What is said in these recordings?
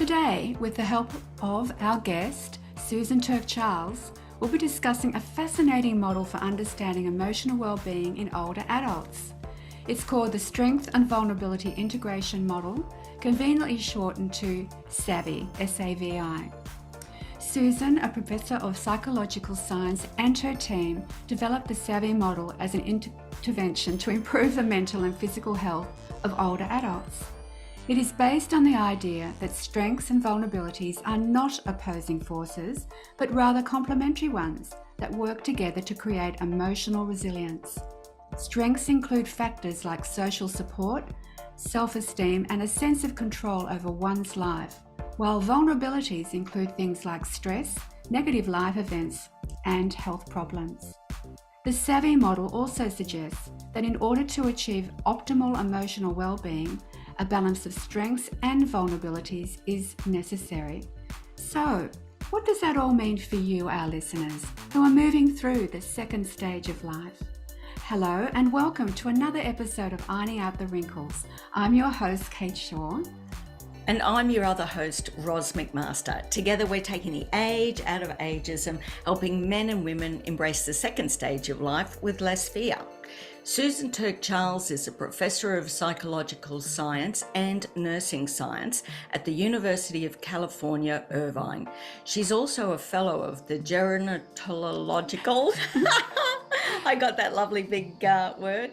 Today, with the help of our guest, Susan Turk Charles, we'll be discussing a fascinating model for understanding emotional well-being in older adults. It's called the Strength and Vulnerability Integration Model, conveniently shortened to SAVI, S-A-V-I. Susan, a professor of psychological science, and her team developed the SAVI model as an intervention to improve the mental and physical health of older adults. It is based on the idea that strengths and vulnerabilities are not opposing forces, but rather complementary ones that work together to create emotional resilience. Strengths include factors like social support, self-esteem, and a sense of control over one's life, while vulnerabilities include things like stress, negative life events, and health problems. The SAVI model also suggests that in order to achieve optimal emotional well-being, a balance of strengths and vulnerabilities is necessary. So, what does that all mean for you, our listeners, who are moving through the second stage of life? Hello and welcome to another episode of Ironing Out the Wrinkles. I'm your host, Kate Shaw. And I'm your other host, Ros McMaster. Together we're taking the age out of ageism, helping men and women embrace the second stage of life with less fear. Susan Turk Charles is a professor of psychological science and nursing science at the University of California, Irvine. She's also a fellow of the Gerontological I got that lovely big word,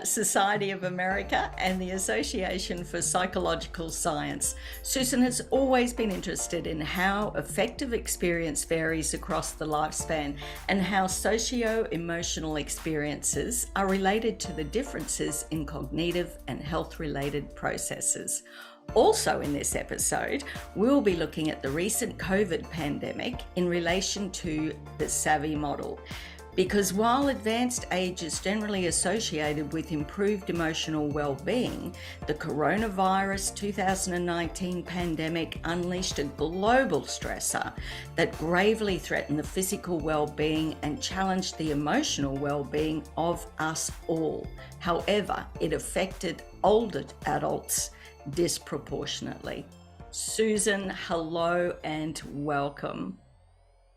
Society of America and the Association for Psychological Science. Susan has always been interested in how affective experience varies across the lifespan and how socio-emotional experiences are related to the differences in cognitive and health-related processes. Also in this episode, we'll be looking at the recent COVID pandemic in relation to the SAVI model. Because while advanced age is generally associated with improved emotional well-being, the coronavirus 2019 pandemic unleashed a global stressor that gravely threatened the physical well-being and challenged the emotional well-being of us all. However, it affected older adults disproportionately. Susan, hello and welcome.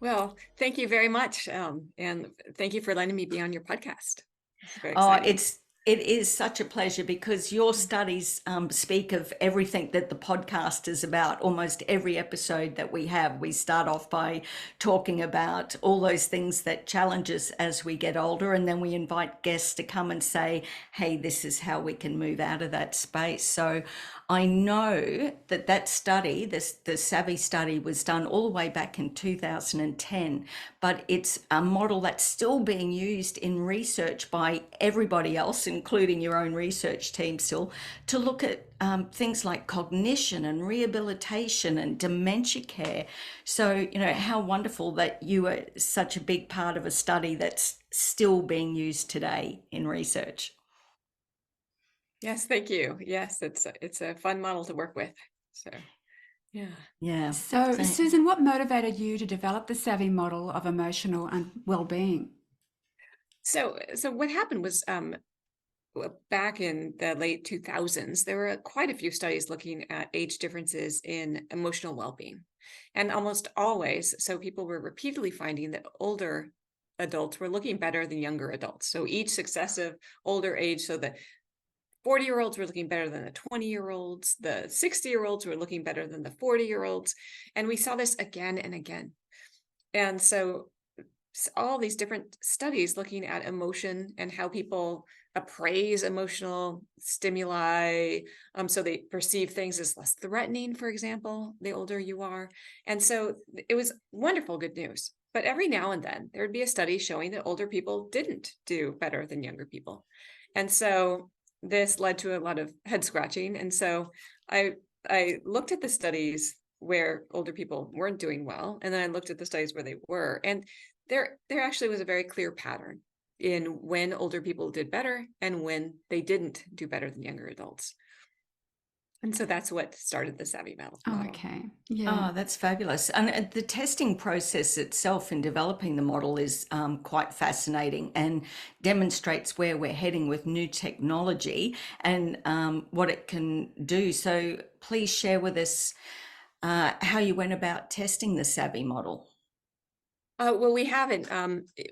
Well, thank you very much. And thank you for letting me be on your podcast. It's very exciting. It is such a pleasure because your studies speak of everything that the podcast is about. Almost every episode that we have, we start off by talking about all those things that challenge us as we get older. And then we invite guests to come and say, hey, this is how we can move out of that space. So I know that study, the SAVI study, was done all the way back in 2010, but it's a model that's still being used in research by everybody else, including your own research team still, to look at things like cognition and rehabilitation and dementia care. So, how wonderful that you are such a big part of a study that's still being used today in research. Yes, thank you. Yes, it's a fun model to work with. So, yeah. So, Susan, what motivated you to develop the SAVI model of emotional and well-being? So what happened was back in the late 2000s, there were quite a few studies looking at age differences in emotional well-being. And almost always, so people were repeatedly finding that older adults were looking better than younger adults. So each successive older age, so the 40-year-olds were looking better than the 20-year-olds, the 60-year-olds were looking better than the 40-year-olds. And we saw this again and again. And so all these different studies looking at emotion and how people appraise emotional stimuli. So they perceive things as less threatening, for example, the older you are. And so it was wonderful, good news. But every now and then there would be a study showing that older people didn't do better than younger people. And so this led to a lot of head scratching. And so I looked at the studies where older people weren't doing well. And then I looked at the studies where they were. And there actually was a very clear pattern in when older people did better and when they didn't do better than younger adults. And so that's what started the SAVI model. Okay. Yeah. Oh, that's fabulous. And the testing process itself in developing the model is quite fascinating and demonstrates where we're heading with new technology and what it can do. So please share with us how you went about testing the SAVI model. Well, we haven't.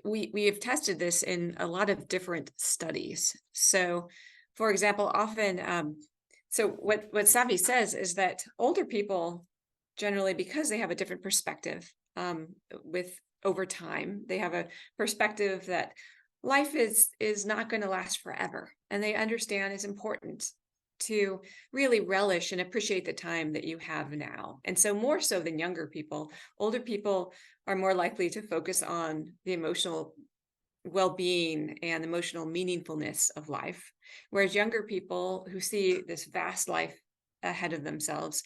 We have tested this in a lot of different studies. So, for example, often, so what SAVI says is that older people generally, because they have a different perspective, with over time, they have a perspective that life is not going to last forever, and they understand it's important to really relish and appreciate the time that you have now. And so, more so than younger people, older people are more likely to focus on the emotional well-being and emotional meaningfulness of life, whereas younger people who see this vast life ahead of themselves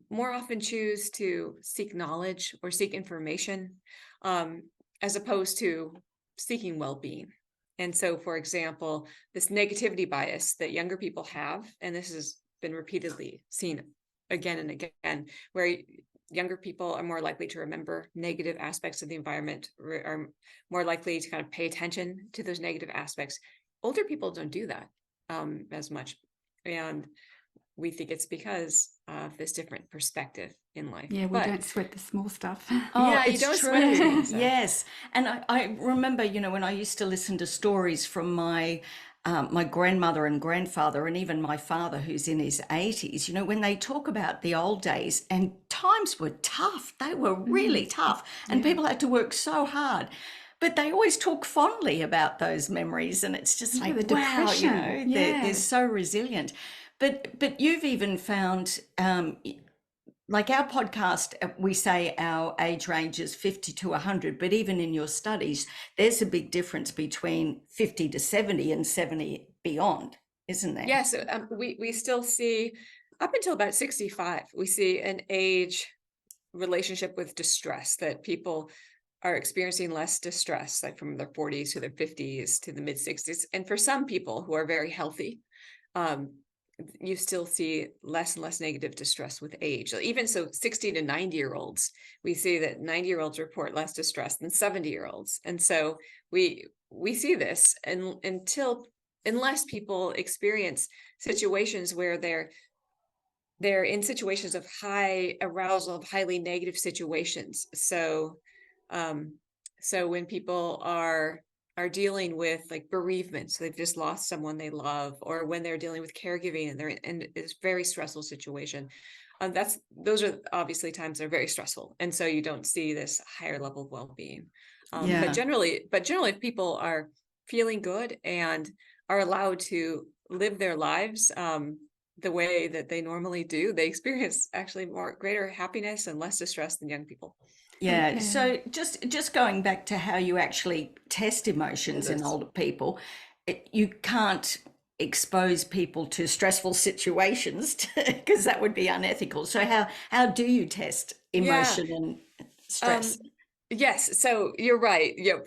more often choose to seek knowledge or seek information, as opposed to seeking well-being. And so, for example, this negativity bias that younger people have, and this has been repeatedly seen again and again, where younger people are more likely to remember negative aspects of the environment, are more likely to kind of pay attention to those negative aspects. Older people don't do that as much. And we think it's because of this different perspective in life. Yeah, we don't sweat the small stuff. Oh, Yeah, you it's don't true. sweat the small stuff. Yes. And I remember, when I used to listen to stories from my grandmother and grandfather, and even my father, who's in his 80s, when they talk about the old days, and times were tough. They were really tough, and people had to work so hard. But they always talk fondly about those memories, and it's just like, the wow, depression. they're so resilient. But you've even found, like our podcast, we say our age range is 50 to 100, but even in your studies, there's a big difference between 50 to 70 and 70 beyond, isn't there? Yes, we still see up until about 65, we see an age relationship with distress, that people are experiencing less distress, like from their 40s to their 50s to the mid 60s. And for some people who are very healthy, you still see less and less negative distress with age. So even so, 60 to 90-year-olds, we see that 90-year-olds report less distress than 70-year-olds. And so we see this, and unless people experience situations where they're in situations of high arousal, of highly negative situations. So so when people are dealing with like bereavement, so they've just lost someone they love, or when they're dealing with caregiving and they're in this very stressful situation, those are obviously times that are very stressful, and so you don't see this higher level of well-being. But generally, if people are feeling good and are allowed to live their lives the way that they normally do, they experience actually greater happiness and less distress than young people. Yeah. Okay. So just going back to how you actually test emotions in older people, you can't expose people to stressful situations because that would be unethical. So how do you test emotion and stress? Yes, so you're right. Yeah,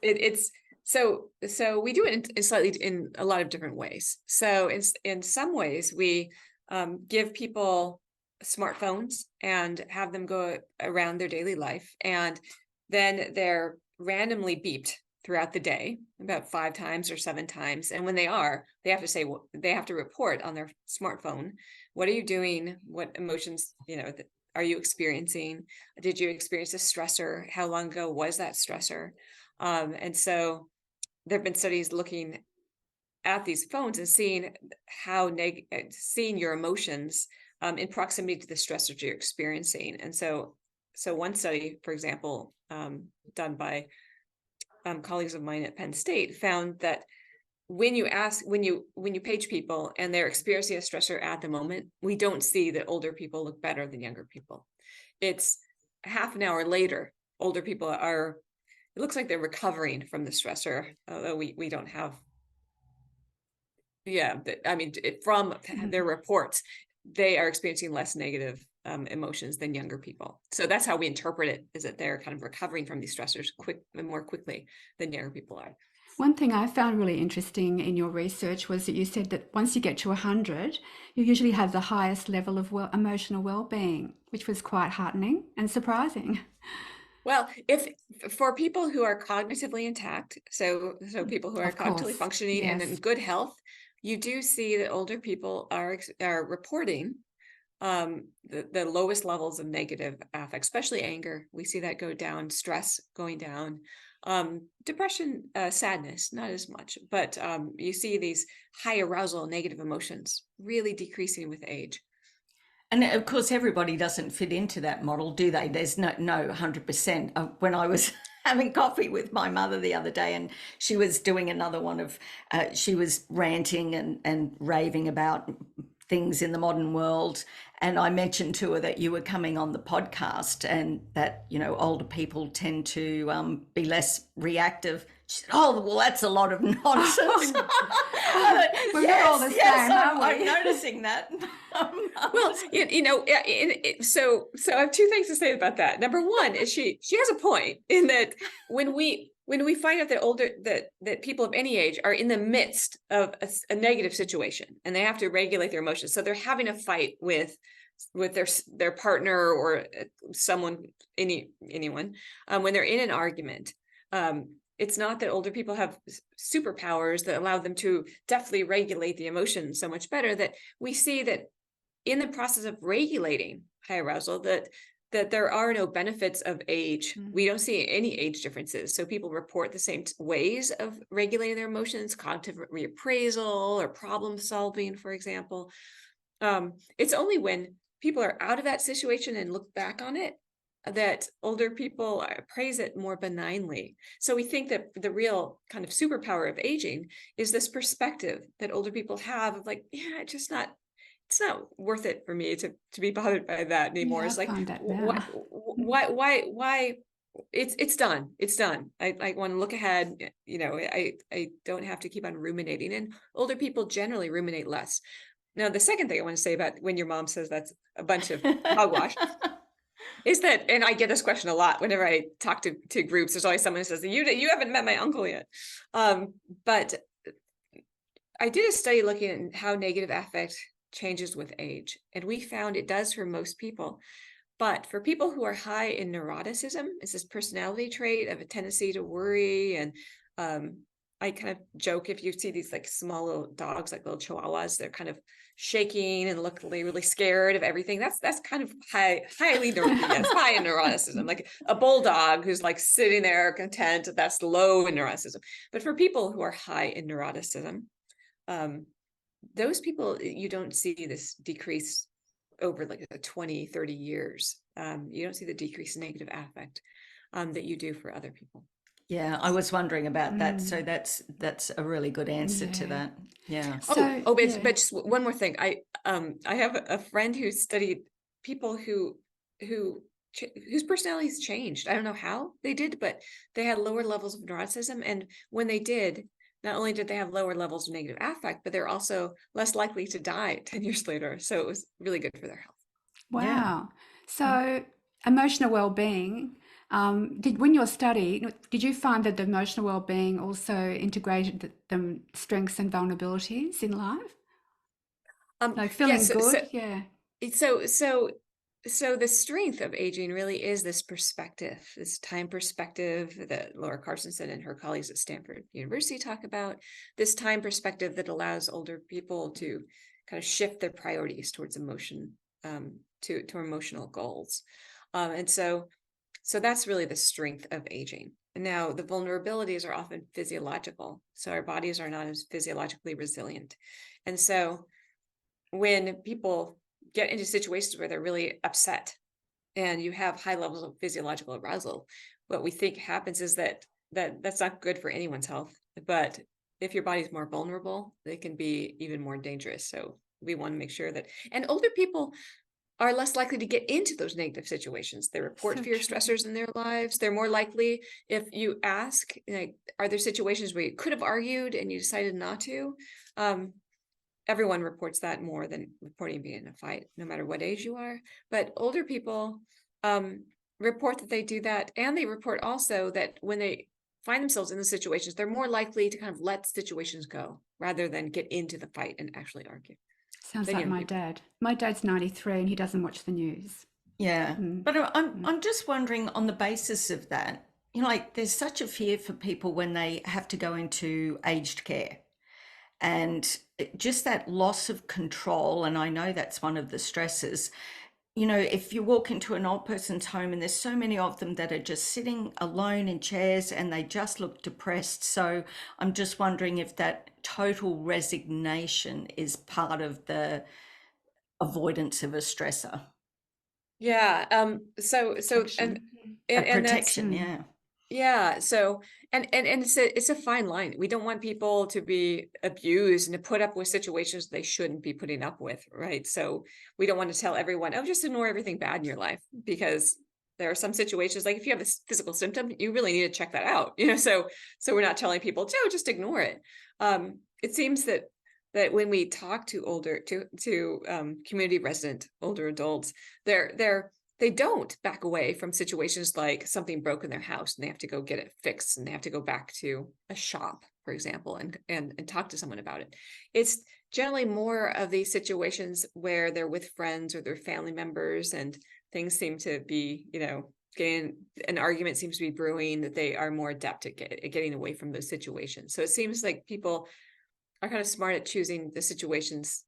it's so we do it in a lot of different ways. So in some ways we give people smartphones and have them go around their daily life, and then they're randomly beeped throughout the day about 5 times or 7 times. And when they have to say, they have to report on their smartphone, what are you doing? What emotions, are you experiencing? Did you experience a stressor? How long ago was that stressor? And so there have been studies looking at these phones and seeing seeing your emotions in proximity to the stressors you're experiencing. And so one study, for example, done by colleagues of mine at Penn State, found that when you page people and they're experiencing a stressor at the moment, we don't see that older people look better than younger people. It's half an hour later, older people it looks like they're recovering from the stressor, although we don't have, from their reports, they are experiencing less negative emotions than younger people. So that's how we interpret it, is that they're kind of recovering from these stressors more quickly than younger people are. One thing I found really interesting in your research was that you said that once you get to 100, you usually have the highest level of emotional well-being, which was quite heartening and surprising. Well, if for people who are cognitively intact, so people who are cognitively functioning and in good health, you do see that older people are reporting the lowest levels of negative affect, especially anger. We see that go down, stress going down, depression, sadness, not as much, but you see these high arousal, negative emotions really decreasing with age. And of course, everybody doesn't fit into that model, do they? There's no 100%. When I was having coffee with my mother the other day, and she was doing another one of, she was ranting and raving about things in the modern world. And I mentioned to her that you were coming on the podcast and that, older people tend to be less reactive. She said, "Oh, well, that's a lot of nonsense." We're not all the same, are we? I'm noticing that. Well, so I have two things to say about that. Number one is she has a point in that when we find out that people of any age are in the midst of a negative situation and they have to regulate their emotions, so they're having a fight with their partner or anyone, when they're in an argument, it's not that older people have superpowers that allow them to deftly regulate the emotions so much better, that we see that in the process of regulating high arousal, that there are no benefits of age. We don't see any age differences. So people report the same ways of regulating their emotions, cognitive reappraisal or problem solving, for example. It's only when people are out of that situation and look back on it that older people appraise it more benignly. So we think that the real kind of superpower of aging is this perspective that older people have of like, yeah, it's not worth it for me to be bothered by that anymore. Yeah, it's like, why it's done. I want to look ahead. I don't have to keep on ruminating, and older people generally ruminate less. Now, the second thing I want to say about when your mom says that's a bunch of hogwash is that, and I get this question a lot whenever I talk to groups, there's always someone who says, you haven't met my uncle yet. But I did a study looking at how negative affect changes with age, and we found it does for most people. But for people who are high in neuroticism, it's this personality trait of a tendency to worry. And I kind of joke, if you see these like small little dogs, like little chihuahuas, they're kind of shaking and look really scared of everything. That's kind of highly high in neuroticism. Like a bulldog who's like sitting there content, that's low in neuroticism. But for people who are high in neuroticism, those people, you don't see this decrease over like 20, 30 years. You don't see the decrease in negative affect that you do for other people. Yeah, I was wondering about that. So that's a really good answer to that. Yeah. But just one more thing. I have a friend who studied people whose personalities changed. I don't know how they did, but they had lower levels of neuroticism. And when they did, not only did they have lower levels of negative affect, but they're also less likely to die 10 years later. So it was really good for their health. Wow. Yeah. So emotional well-being, when your study, did you find that the emotional well-being also integrated the strengths and vulnerabilities in life? Like feeling good? So the strength of aging really is this perspective, this time perspective that Laura Carstensen and her colleagues at Stanford University talk about, this time perspective that allows older people to kind of shift their priorities towards emotion, to emotional goals. And so that's really the strength of aging. And now the vulnerabilities are often physiological. So our bodies are not as physiologically resilient. And so when people get into situations where they're really upset and you have high levels of physiological arousal, what we think happens is that's not good for anyone's health. But if your body's more vulnerable, they can be even more dangerous. So we want to make sure that, and older people are less likely to get into those negative situations. They report fewer stressors in their lives. They're more likely, if you ask, like, are there situations where you could have argued and you decided not to? Everyone reports that more than reporting being in a fight, no matter what age you are. But older people report that they do that. And they report also that when they find themselves in the situations, they're more likely to kind of let situations go rather than get into the fight and actually argue. Sounds like my dad. My dad's 93 and he doesn't watch the news. Yeah. But I'm just wondering, on the basis of that, like there's such a fear for people when they have to go into aged care. And just that loss of control, and I know that's one of the stresses. You know, if you walk into an old person's home and there's so many of them that are just sitting alone in chairs and they just look depressed. So I'm just wondering if that total resignation is part of the avoidance of a stressor. Yeah. So Protection. A and that's protection, yeah. yeah. So and it's a fine line. We don't want people to be abused and to put up with situations they shouldn't be putting up with, right? So we don't want to tell everyone, oh, just ignore everything bad in your life, because there are some situations, like if you have a physical symptom, you really need to check that out, so we're not telling people, Joe, just ignore it. It seems that when we talk to community resident older adults, they don't back away from situations like something broke in their house and they have to go get it fixed and they have to go back to a shop, for example, and talk to someone about it. It's generally more of these situations where they're with friends or their family members and things seem to be, getting an argument seems to be brewing, that they are more adept at getting away from those situations. So it seems like people are kind of smart at choosing the situations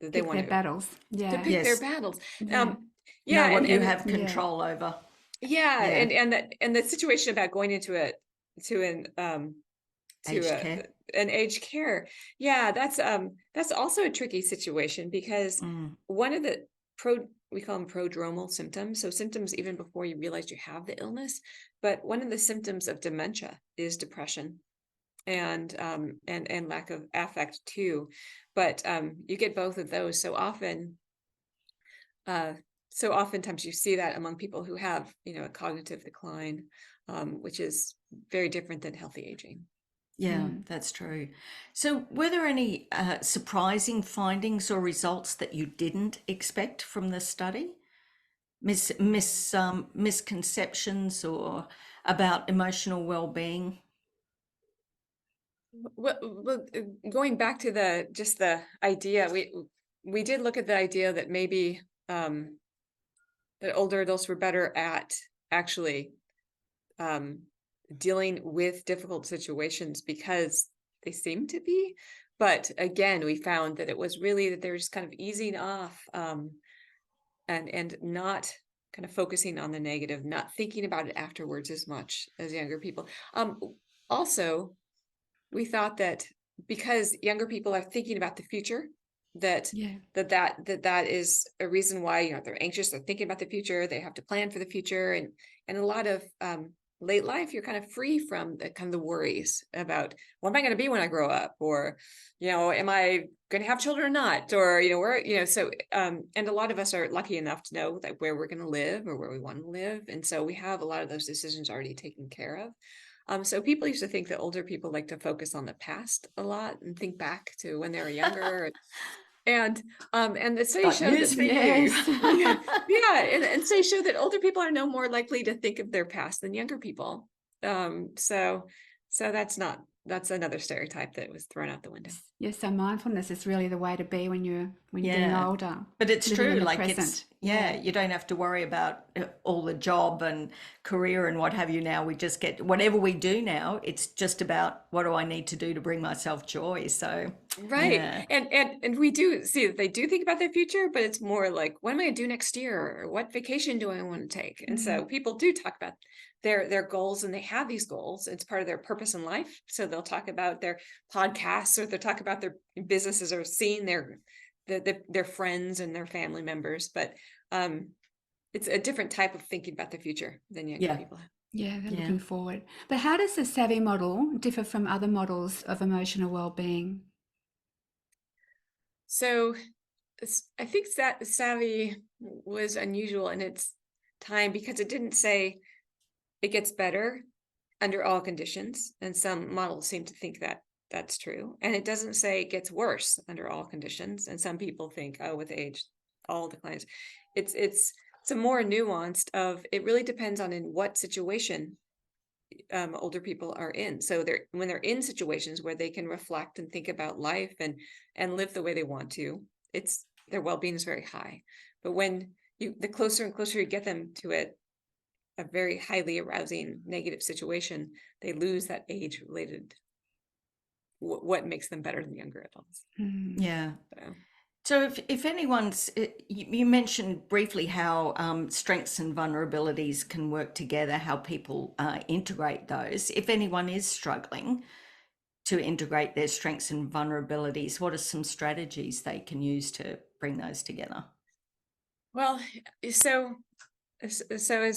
that they Pick want their battles. to Yeah. pick their Yes. battles. Yeah. Yeah, Know what you and have Yeah. control over. yeah, Yeah. and the situation about going into Aged care. an aged care, yeah, that's also a tricky situation, because one of the we call them prodromal symptoms, so symptoms even before you realize you have the illness. But one of the symptoms of dementia is depression and lack of affect too. But you get both of those so often. So oftentimes you see that among people who have, a cognitive decline, which is very different than healthy aging. Yeah, that's true. So, were there any surprising findings or results that you didn't expect from the study? Misconceptions or about emotional well-being? Well, going back to the idea, we did look at the idea that maybe that older adults were better at actually dealing with difficult situations because they seem to be. But again, we found that it was really that they were just kind of easing off, and not kind of focusing on the negative, not thinking about it afterwards as much as younger people. Also, we thought that because younger people are thinking about the future, that Yeah. that is a reason why, they're anxious, they're thinking about the future, they have to plan for the future, and a lot of late life, you're kind of free from the kind of the worries about what am I going to be when I grow up, or am I going to have children or not, or where, so and a lot of us are lucky enough to know that where we're going to live or where we want to live, and so we have a lot of those decisions already taken care of. So people used to think that older people like to focus on the past a lot and think back to when they were younger. And the study Got showed news that for you. and studies show that older people are no more likely to think of their past than younger people. So that's another stereotype that was thrown out the window. Yeah, so mindfulness is really the way to be when you're getting Yeah. older. But it's living true, in the like present. you don't have to worry about all the job and career and what have you now. We just get whatever we do now, it's just about what do I need to do to bring myself joy. So, Right. yeah. And we do see that they do think about their future, but it's more like, what am I going to do next year? Or what vacation do I want to take? And so people do talk about their goals, and they have these goals. It's part of their purpose in life. So they'll talk about their podcasts, or they'll talk about their businesses, or seeing their friends and their family members. But it's a different type of thinking about the future than younger Yeah. people have. Yeah, they're Yeah. looking forward. But how does the SAVI model differ from other models of emotional well-being? So I think that SAVI was unusual in its time because it didn't say it gets better under all conditions, and some models seem to think that that's true. And it doesn't say it gets worse under all conditions, and some people think, oh, with age, all declines. It's a more nuanced of, it really depends on in what situation older people are in. So when they're in situations where they can reflect and think about life and live the way they want to, their well-being is very high. But when the closer and closer you get them to a very highly arousing negative situation, they lose that age-related what makes them better than younger adults. Yeah. So. So if anyone's, you mentioned briefly how strengths and vulnerabilities can work together, how people integrate those. If anyone is struggling to integrate their strengths and vulnerabilities, what are some strategies they can use to bring those together? Well, so as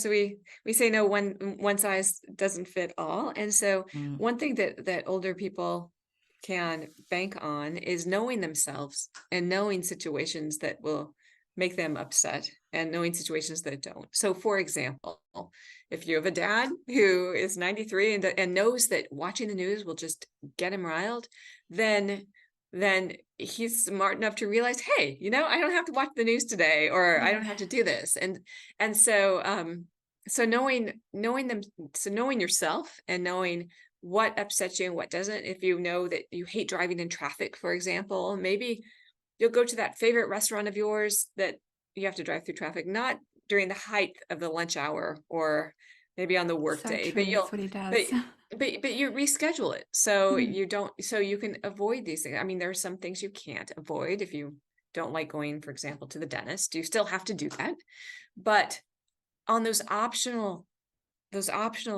we say, no one size doesn't fit all. And so one thing that older people can bank on is knowing themselves and knowing situations that will make them upset and knowing situations that don't. So for example, if you have a dad who is 93 and knows that watching the news will just get him riled, then he's smart enough to realize, hey, I don't have to watch the news today, or I don't have to do this. And so knowing yourself and knowing what upsets you and what doesn't. If you know that you hate driving in traffic, for example, maybe you'll go to that favorite restaurant of yours that you have to drive through traffic, not during the height of the lunch hour or maybe on the work So day, true. but That's what he does. but you reschedule it so you can avoid these things. I mean, there are some things you can't avoid. If you don't like going, for example, to the dentist, you still have to do that. But on those optional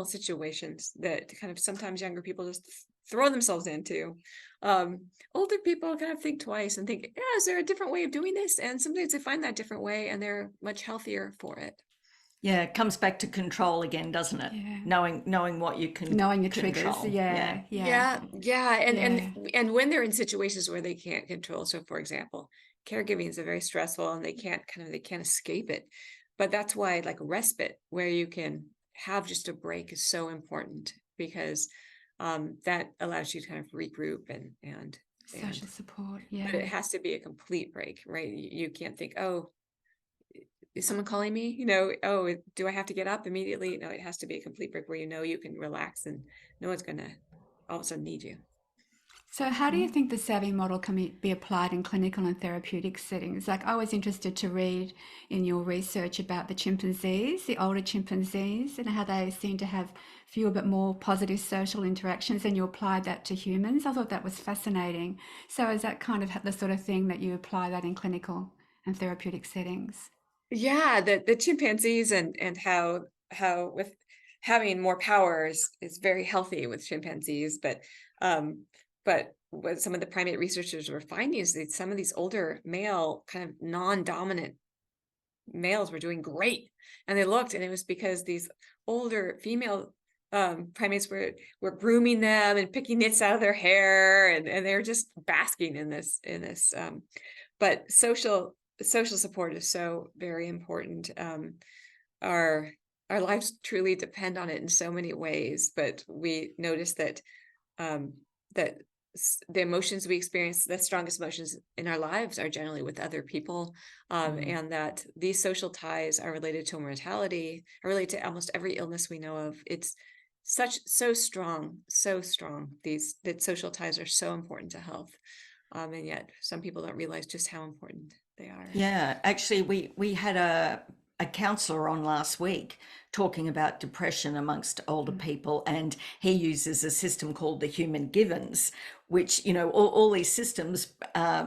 situations that kind of sometimes younger people just throw themselves into, older people kind of think twice and think, yeah, is there a different way of doing this? And sometimes they find that different way and they're much healthier for it. Yeah, it comes back to control again, doesn't it? Yeah. Knowing what you can Knowing your control. triggers. Yeah. And when they're in situations where they can't control, so for example, caregiving is very stressful and they can't escape it. But that's why like respite, where you can have just a break, is so important, because that allows you to kind of regroup and Social support. but Yeah. it has to be a complete break, right? You can't think, oh, is someone calling me? Oh, do I have to get up immediately? No, it has to be a complete break where you can relax and no one's going to all of a sudden need you. So how do you think the SAVI model can be applied in clinical and therapeutic settings? Like, I was interested to read in your research about the chimpanzees, the older chimpanzees, and how they seem to have fewer but more positive social interactions, and you applied that to humans. I thought that was fascinating. So is that kind of the sort of thing that you apply that in clinical and therapeutic settings? Yeah, the chimpanzees and how with having more power is very healthy with chimpanzees, but what some of the primate researchers were finding is that some of these older male kind of non-dominant males were doing great, and they looked, and it was because these older female primates were grooming them and picking nits out of their hair, and they're just basking in this but social support is so very important. Our lives truly depend on it in so many ways, but we notice that that the emotions we experience, the strongest emotions in our lives, are generally with other people, and that these social ties are related to mortality, are related to almost every illness we know of. It's so strong. That social ties are so important to health, and yet some people don't realize just how important they are. Yeah, actually, we had a counsellor on last week talking about depression amongst older people, and he uses a system called the human givens, which, all these systems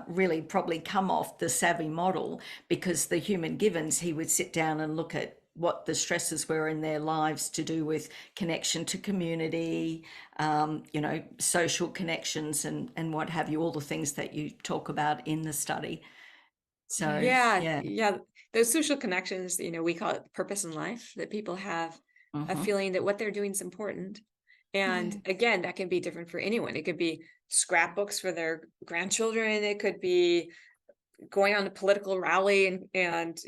really probably come off the SAVI model, because the human givens, he would sit down and look at what the stresses were in their lives to do with connection to community, social connections and what have you, all the things that you talk about in the study. So, yeah, those social connections, we call it purpose in life, that people have a feeling that what they're doing is important. And again, that can be different for anyone. It could be scrapbooks for their grandchildren. It could be going on a political rally and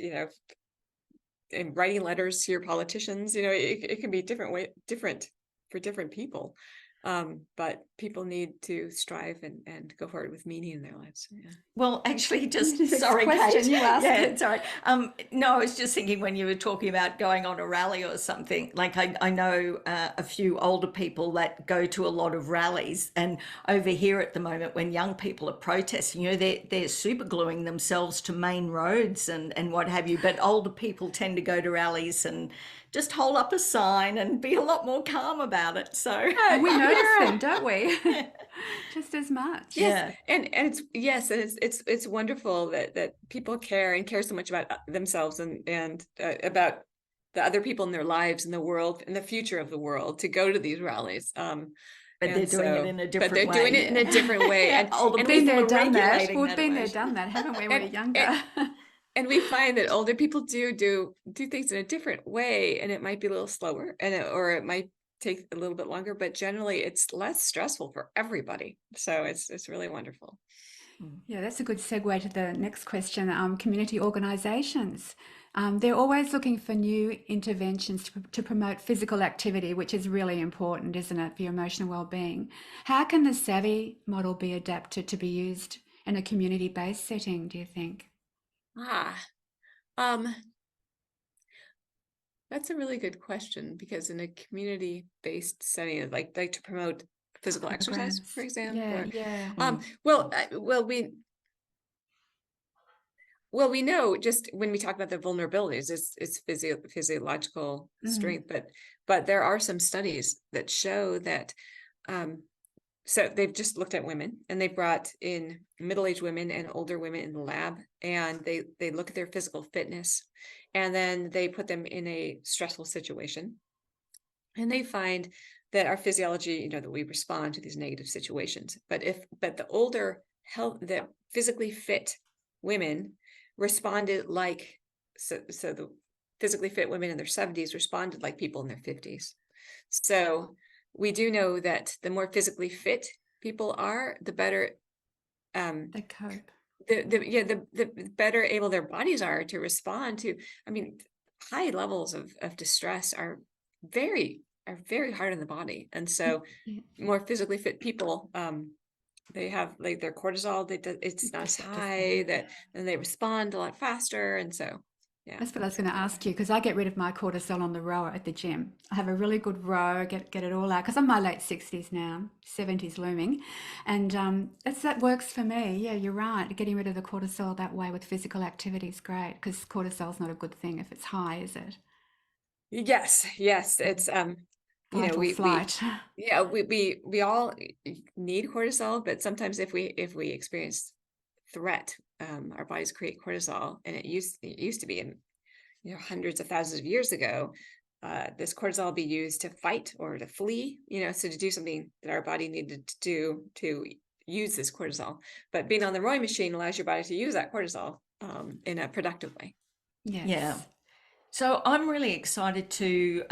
writing letters to your politicians. It can be different for different people. But people need to strive and go forward with meaning in their lives. Yeah. Well, actually, just This sorry, question Kate. you asked. Yeah, sorry. No, I was just thinking when you were talking about going on a rally or something. Like I know a few older people that go to a lot of rallies, and over here at the moment, when young people are protesting, they're super gluing themselves to main roads and what have you. But older people tend to go to rallies and just hold up a sign and be a lot more calm about it. So We know notice them, don't we? Just as much. Yes, Yeah. and it's wonderful that people care and care so much about themselves and about the other people in their lives and the world and the future of the world to go to these rallies. But they're And doing it so, in a but different they're doing way. it in a different way, Yeah, and been we there, we're done that. regulating We've that been there, emotion. done that, haven't we, when we were and younger? and we find that older people do things in a different way, and it might be a little slower, or it might take a little bit longer, but generally it's less stressful for everybody. So it's really wonderful. Yeah, that's a good segue to the next question. Community organisations. They're always looking for new interventions to promote physical activity, which is really important, isn't it, for your emotional well-being? How can the SAVI model be adapted to be used in a community-based setting, do you think? Ah, um, that's a really good question, because in a community-based setting, like to promote physical exercise, Programs. for example, Yeah, yeah. well, we know, just when we talk about the vulnerabilities, it's physiological Mm, strength, but there are some studies that show that, um, so they've just looked at women, and they brought in middle-aged women and older women in the lab, and they look at their physical fitness, and then they put them in a stressful situation, and they find that our physiology, that we respond to these negative situations. But the physically fit women responded like, so the physically fit women in their 70s responded like people in their 50s. So we do know that the more physically fit people are, the better, um, they cope. the better able their bodies are to respond to. I mean, high levels of distress are very hard on the body, and so Yeah, more physically fit people, they have, like, their cortisol, it's not as it's just high, and they respond a lot faster, and so yeah. that's what I was going to ask you, because I get rid of my cortisol on the rower at the gym. I have a really good row, get it all out, because I'm in my late 60s now, 70s looming, and that works for me. Yeah, you're right. Getting rid of the cortisol that way with physical activity is great, because cortisol's not a good thing if it's high, is it? Yes, it's Fight or we flight. yeah, we all need cortisol, but sometimes if we experience threat, our bodies create cortisol, and it used to be, in hundreds of thousands of years ago, this cortisol will be used to fight or to flee, so to do something that our body needed to do to use this cortisol. But being on the rowing machine allows your body to use that cortisol, in a productive way. Yeah. Yes. So I'm really excited to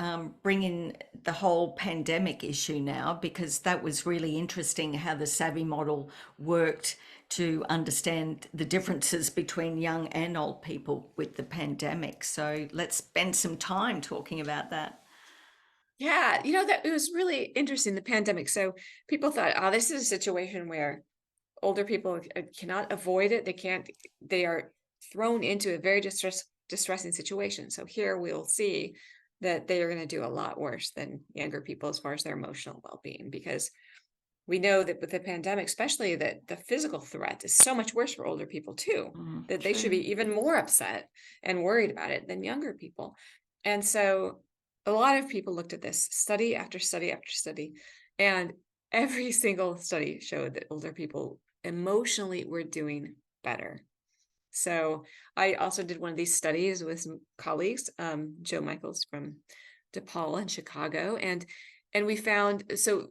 bring in the whole pandemic issue now, because that was really interesting how the SAVI model worked to understand the differences between young and old people with the pandemic. So let's spend some time talking about that. Yeah, that it was really interesting, the pandemic. So people thought, oh, this is a situation where older people cannot avoid it. They are thrown into a very distressing situation. So here we'll see that they are going to do a lot worse than younger people as far as their emotional well-being, because we know that with the pandemic, especially, that the physical threat is so much worse for older people too, that they should True. be even more upset and worried about it than younger people. And so a lot of people looked at this study after study after study, and every single study showed that older people emotionally were doing better. So I also did one of these studies with some colleagues, Joe Michaels from DePaul in Chicago, and we found, so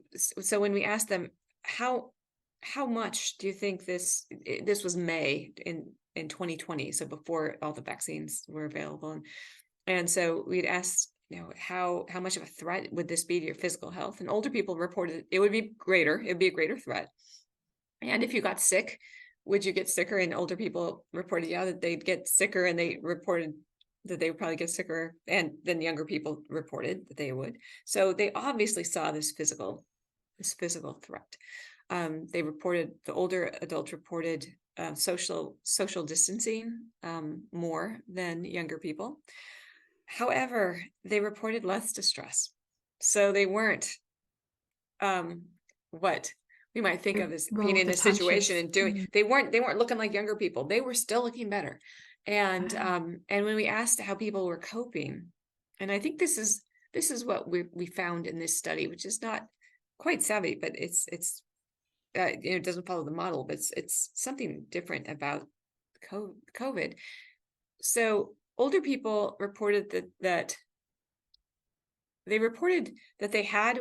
when we asked them, how much do you think this was May in 2020, so before all the vaccines were available, and so we'd asked, how much of a threat would this be to your physical health? And older people reported it would be greater. It'd be a greater threat. And if you got sick, would you get sicker? And older people reported, yeah, that they'd get sicker, and they reported that they would probably get sicker, and then younger people reported that they would. So they obviously saw this physical threat. The older adults reported social distancing more than younger people. However, they reported less distress. So they weren't, what we might think of as Roll being with in the a situation punches. and doing, they weren't looking like younger people. They were still looking better. And Wow. and when we asked how people were coping, and I think this is what we found in this study, which is not quite savvy, but it doesn't follow the model, but it's something different about COVID. So older people reported that they had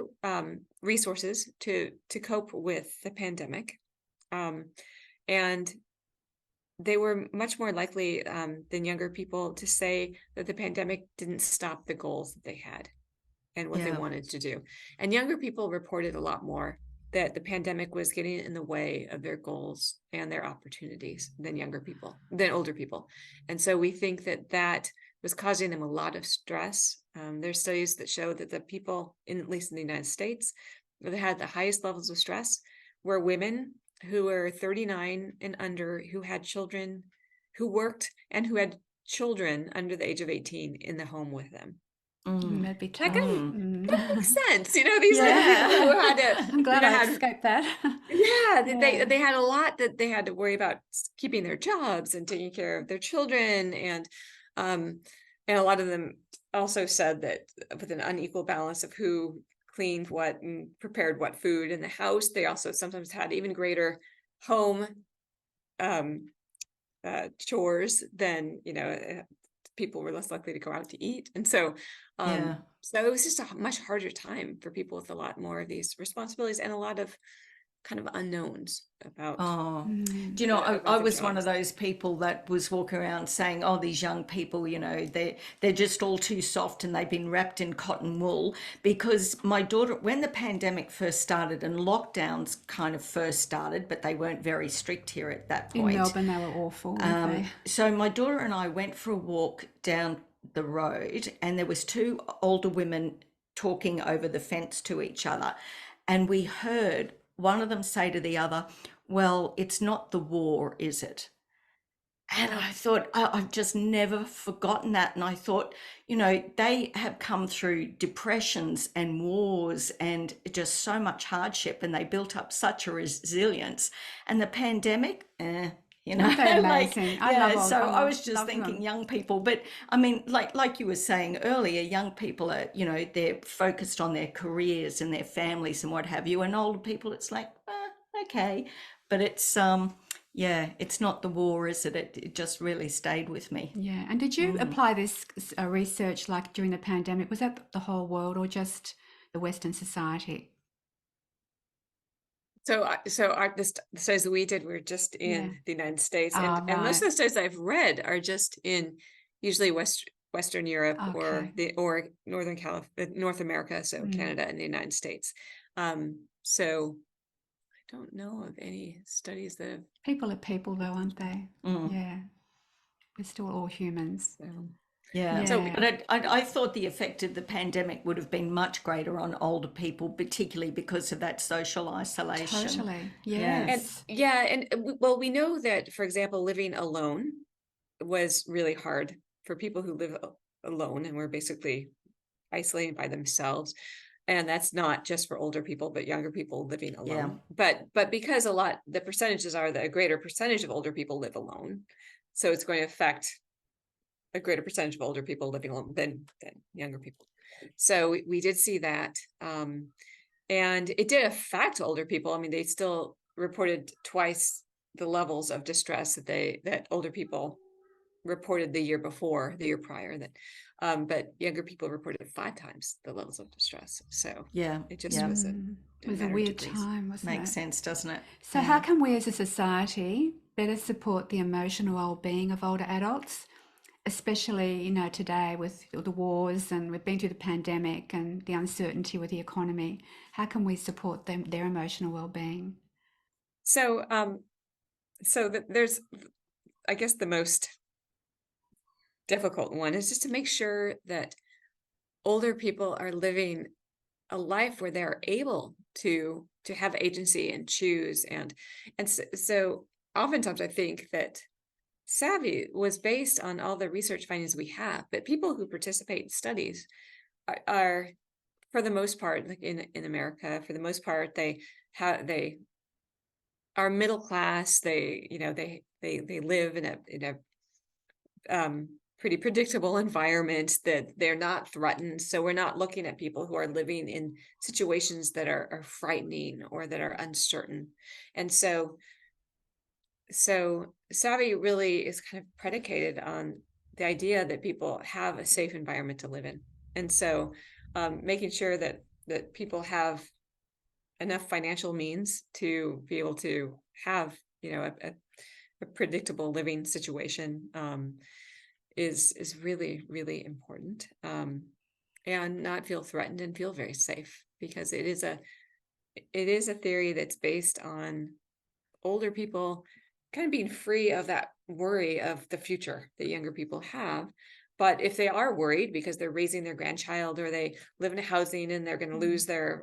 resources to cope with the pandemic, and they were much more likely than younger people to say that the pandemic didn't stop the goals that they had and what they wanted to do. And younger people reported a lot more that the pandemic was getting in the way of their goals and their opportunities than older people. And so we think that was causing them a lot of stress. There's studies that show that the people, at least in the United States, that had the highest levels of stress were women who were 39 and under, who had children, who worked, and who had children under the age of 18 in the home with them. That'd be tough. That makes sense. These are the people who had to. I'm glad I escaped that. They had a lot that they had to worry about, keeping their jobs and taking care of their children, and a lot of them also said that with an unequal balance of who cleaned what and prepared what food in the house, they also sometimes had even greater home chores than people were less likely to go out to eat. And so so it was just a much harder time for people with a lot more of these responsibilities and a lot of kind of unknowns about. Do you know, I was one of those people that was walking around saying, oh, these young people, they're just all too soft and they've been wrapped in cotton wool. Because my daughter, when the pandemic first started and lockdowns kind of first started, but they weren't very strict here at that point. In Melbourne, they were awful, weren't they? So my daughter and I went for a walk down the road, and there was two older women talking over the fence to each other. And we heard one of them say to the other, well, it's not the war, is it? And I thought, I've just never forgotten that. And I thought, they have come through depressions and wars and just so much hardship, and they built up such a resilience. And the pandemic, amazing. I was just thinking young people, but I mean, like you were saying earlier, young people are, they're focused on their careers and their families and what have you, and older people, it's like, okay, but it's it's not the war, is it? It just really stayed with me. Yeah. And did you apply this research like during the pandemic? Was that the whole world or just the Western society? So the studies that we did were just in the United States, and most of the studies I've read are just in usually Western Europe or Northern North America, so Canada and the United States. So I don't know of any studies that have... People are people, though, aren't they? Yeah, we're still all humans. So, but I thought the effect of the pandemic would have been much greater on older people, particularly because of that social isolation. Totally, yes. And we know that, for example, living alone was really hard for people who live alone and were basically isolated by themselves. And that's not just for older people, but younger people living alone. But because the percentages are that a greater percentage of older people live alone, so it's going to affect a greater percentage of older people living alone than younger people. So we did see that. And it did affect older people. I mean, they still reported twice the levels of distress that older people reported the year prior, but younger people reported 5 times the levels of distress. So it just was a weird time, wasn't it? Makes sense, doesn't it? So how can we as a society better support the emotional well-being of older adults, especially today with the wars, and we've been through the pandemic and the uncertainty with the economy? How can we support their emotional well-being? So there's, I guess, the most difficult one is just to make sure that older people are living a life where they're able to have agency and choose, and so oftentimes I think that SAVI was based on all the research findings we have, but people who participate in studies are for the most part, like in America, for the most part, they are middle class. They live in a pretty predictable environment, that they're not threatened. So we're not looking at people who are living in situations that are frightening or that are uncertain. And so SAVI really is kind of predicated on the idea that people have a safe environment to live in. And so making sure that people have enough financial means to be able to have, a predictable living situation is really, really important. And not feel threatened and feel very safe, because it is a theory that's based on older people kind of being free of that worry of the future that younger people have. But if they are worried because they're raising their grandchild, or they live in a housing and they're going to lose the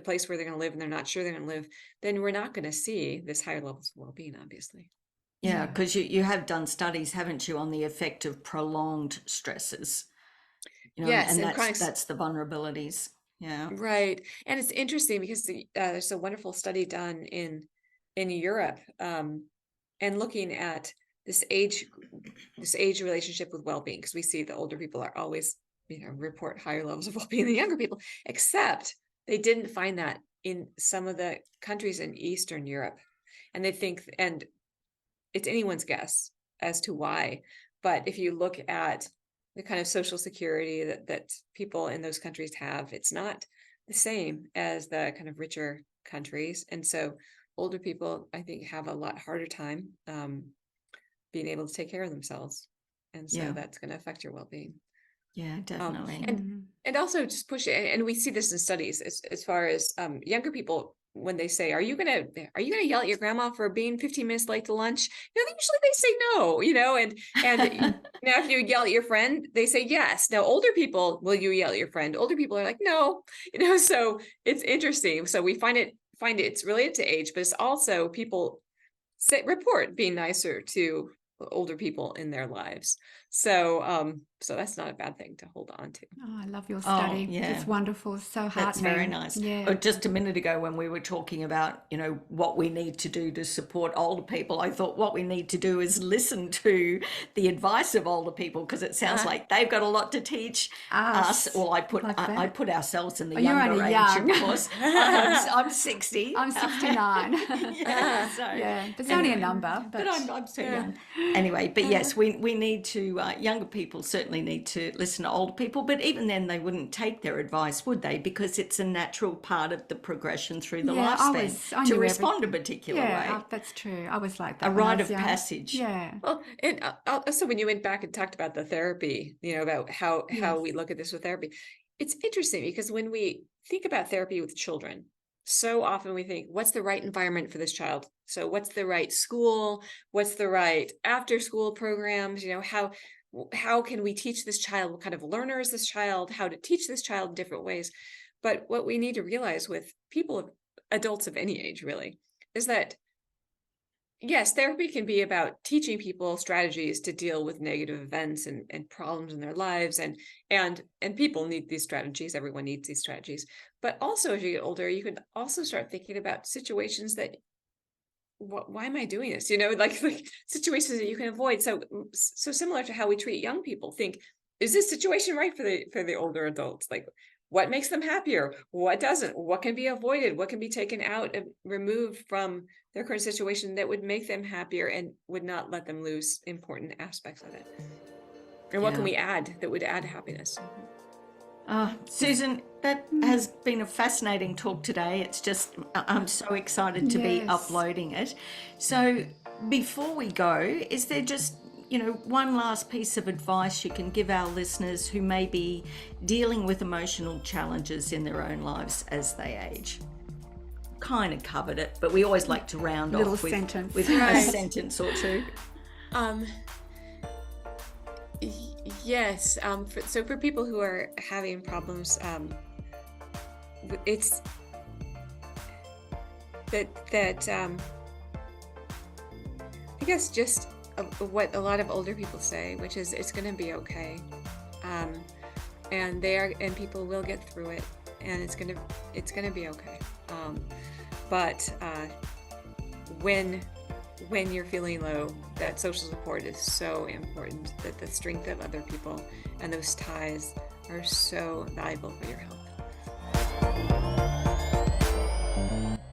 place where they're going to live, and they're not sure they're going to live, then we're not going to see this higher levels of well-being, obviously. Yeah, because you have done studies, haven't you, on the effect of prolonged stresses? Yes, and and that's the vulnerabilities. Yeah. Right. And it's interesting because there's a wonderful study done in Europe, and looking at this age relationship with well-being, because we see the older people are always, report higher levels of well-being than younger people, except they didn't find that in some of the countries in Eastern Europe. And they think, and it's anyone's guess as to why, but if you look at the kind of social security that people in those countries have, it's not the same as the kind of richer countries. And so older people, I think, have a lot harder time being able to take care of themselves. And so that's going to affect your well-being. Yeah, definitely. And also just push it. And we see this in studies as far as younger people, when they say, are you gonna yell at your grandma for being 15 minutes late to lunch? Usually they say no, and now if you yell at your friend, they say yes. Now, older people, will you yell at your friend? Older people are like, no, so it's interesting. So we find it's related to age, but it's also people report being nicer to older people in their lives. So that's not a bad thing to hold on to. Oh, I love your study. Oh, yeah. It's wonderful. It's so heartening. That's very nice. Yeah. Just a minute ago, when we were talking about, what we need to do to support older people, I thought what we need to do is listen to the advice of older people, because it sounds like they've got a lot to teach us. Well, I put ourselves in the younger age, young. of course. I'm 60. I'm 69. But it's only a number. But I'm so young. Anyway, but yes, we need to, younger people certainly need to listen to older people, but even then they wouldn't take their advice, would they? Because it's a natural part of the progression through the lifespan to respond a particular way. Yeah, that's true. I was like that. A rite of passage. Yeah. Well, and also when you went back and talked about the therapy, about how we look at this with therapy, it's interesting because when we think about therapy with children, so often we think, what's the right environment for this child? So what's the right school? What's the right after school programs? How can we teach this child? What kind of learner is this child? How to teach this child in different ways? But what we need to realize with adults of any age really, is that yes, therapy can be about teaching people strategies to deal with negative events and problems in their lives. And people need these strategies. Everyone needs these strategies. But also as you get older, you can also start thinking about situations that, why am I doing this? Like situations that you can avoid. So similar to how we treat young people, think, is this situation right for the older adults? Like, what makes them happier? What doesn't? What can be avoided? What can be taken out and removed from their current situation that would make them happier and would not let them lose important aspects of it? And what can we add that would add happiness? Susan, that has been a fascinating talk today. It's just, I'm so excited to be uploading it. So before we go, is there just, one last piece of advice you can give our listeners who may be dealing with emotional challenges in their own lives as they age? Kind of covered it, but we always like to round off with a sentence or two. Yes. So for people who are having problems, it's that I guess just what a lot of older people say, which is it's going to be okay, and people will get through it, and it's going to be okay. But when when you're feeling low, that social support is so important, that the strength of other people and those ties are so valuable for your health.